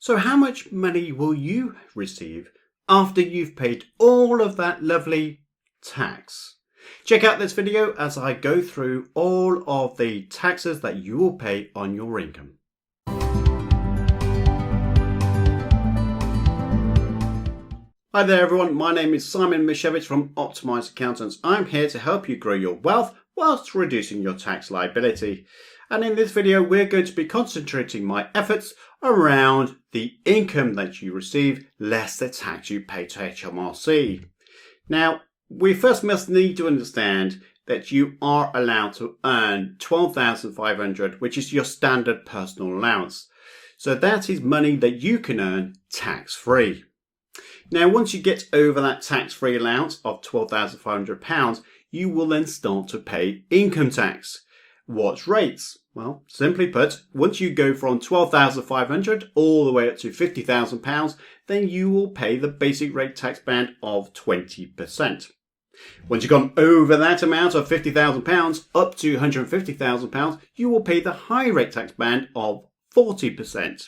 So how much money will you receive after you've paid all of that lovely tax? Check out this video as I go through all of the taxes that you will pay on your income. Hi there everyone, my name is Simon Misiewicz from Optimised Accountants. I'm here to help you grow your wealth whilst reducing your tax liability. And in this video we're going to be concentrating my efforts around the income that you receive less the tax you pay to HMRC. Now, we first must need to understand that you are allowed to earn $12,500, which is your standard personal allowance. So that is money that you can earn tax-free. Now, once you get over that tax-free allowance of £12,500, you will then start to pay income tax. What rates? Well, simply put, once you go from £12,500 all the way up to £50,000, then you will pay the basic rate tax band of 20%. Once you've gone over that amount of £50,000 up to £150,000, you will pay the high rate tax band of 40%.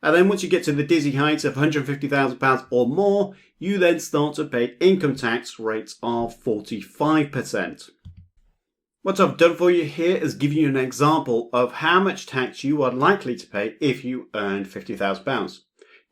And then once you get to the dizzy heights of £150,000 or more, you then start to pay income tax rates of 45%. What I've done for you here is give you an example of how much tax you are likely to pay if you earn £50,000.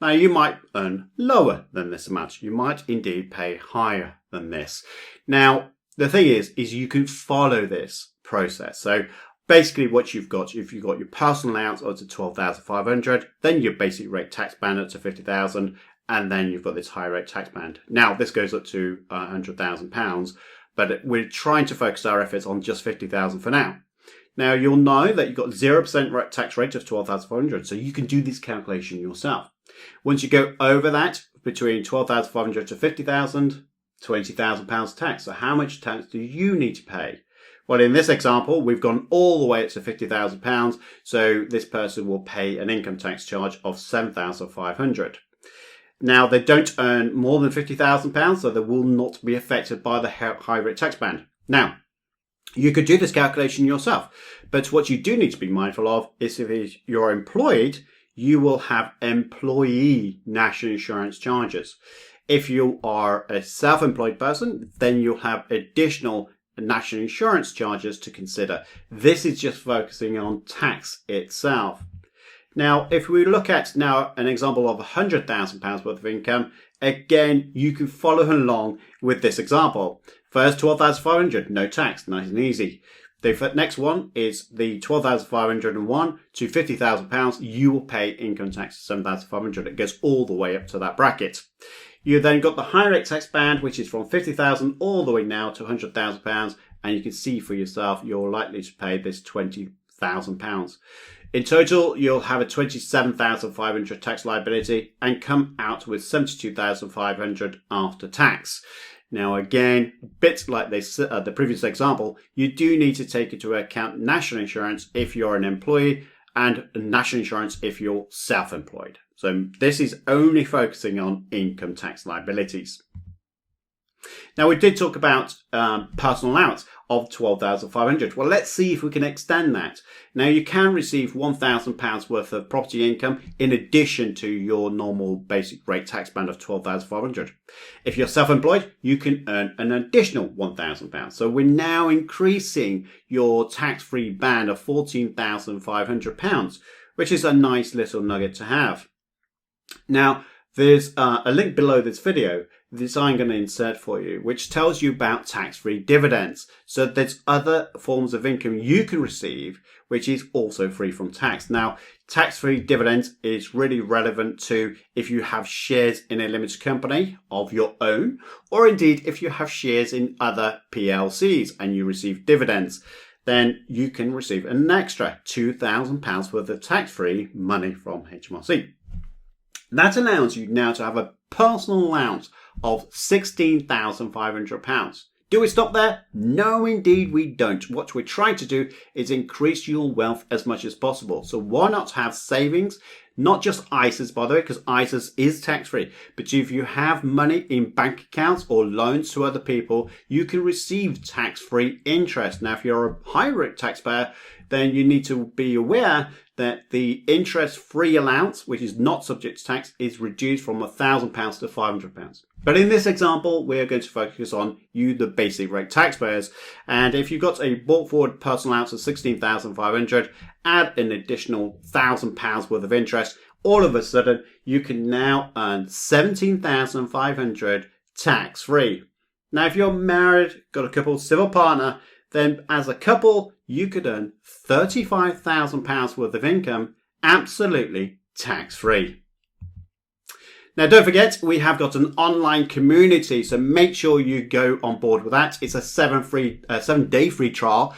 Now, you might earn lower than this amount. You might indeed pay higher than this. Now, the thing is you can follow this process. So basically what you've got, if you've got your personal allowance up to $12,500, then your basic rate tax band up to $50,000, and then you've got this high rate tax band. Now, this goes up to £100,000. But we're trying to focus our efforts on just $50,000 for now. Now, you'll know that you've got 0% tax rate of $12,500, so you can do this calculation yourself. Once you go over that, between $12,500 to $50,000, £20,000 tax. So how much tax do you need to pay? Well, in this example, we've gone all the way up to £50,000, so this person will pay an income tax charge of $7,500. Now, they don't earn more than £50,000, so they will not be affected by the high rate tax band. Now, you could do this calculation yourself, but what you do need to be mindful of is if you're employed, you will have employee national insurance charges. If you are a self-employed person, then you'll have additional national insurance charges to consider. This is just focusing on tax itself. Now, if we look at now an example of £100,000 worth of income, again, you can follow along with this example. First, $12,500, no tax, nice and easy. The next one is the $12,501 to £50,000. You will pay income tax of $7,500. It goes all the way up to that bracket. You then got the high rate tax band, which is from $50,000 all the way now to £100,000. And you can see for yourself, you're likely to pay this £20,000. In total, you'll have a $27,500 tax liability and come out with $72,500 after tax. Now, again, bits like this, the previous example, you do need to take into account national insurance if you're an employee and national insurance if you're self-employed. So this is only focusing on income tax liabilities. Now, we did talk about personal allowance of $12,500. Well, let's see if we can extend that. Now, you can receive £1,000 worth of property income in addition to your normal basic rate tax band of $12,500. If you're self-employed, you can earn an additional £1,000. So we're now increasing your tax-free band of £14,500, which is a nice little nugget to have. Now, there's a link below this video this I'm going to insert for you, which tells you about tax-free dividends. So there's other forms of income you can receive, which is also free from tax. Now, tax-free dividends is really relevant to if you have shares in a limited company of your own, or indeed if you have shares in other PLCs and you receive dividends, then you can receive an extra £2,000 worth of tax-free money from HMRC. That allows you now to have a personal allowance of £16,500. Do we stop there? No, indeed we don't. What we're trying to do is increase your wealth as much as possible. So why not have savings? Not just ISAs, by the way, because ISAs is tax-free. But if you have money in bank accounts or loans to other people, you can receive tax-free interest. Now, if you're a high rate taxpayer, then you need to be aware that the interest-free allowance, which is not subject to tax, is reduced from £1,000 to £500. But in this example, we're going to focus on you, the basic rate taxpayers. And if you've got a brought forward personal allowance of £16,500, add an additional £1,000 worth of interest, all of a sudden you can now earn £17,500 tax-free. Now, if you're married, got a couple, civil partner, then as a couple, you could earn £35,000 worth of income absolutely tax-free. Now, don't forget, we have got an online community, so make sure you go on board with that. It's a 7-day free trial,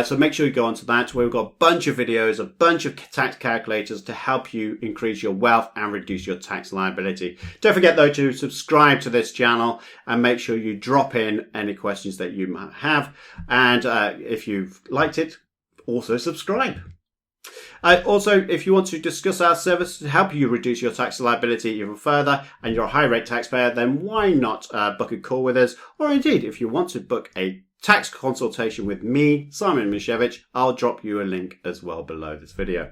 so make sure you go onto that, where we've got a bunch of videos, a bunch of tax calculators to help you increase your wealth and reduce your tax liability. Don't forget, though, to subscribe to this channel and make sure you drop in any questions that you might have. And if you've liked it, also subscribe. Also, if you want to discuss our service to help you reduce your tax liability even further and you're a high rate taxpayer, then why not book a call with us? Or indeed, if you want to book a tax consultation with me, Simon Misiewicz, I'll drop you a link as well below this video.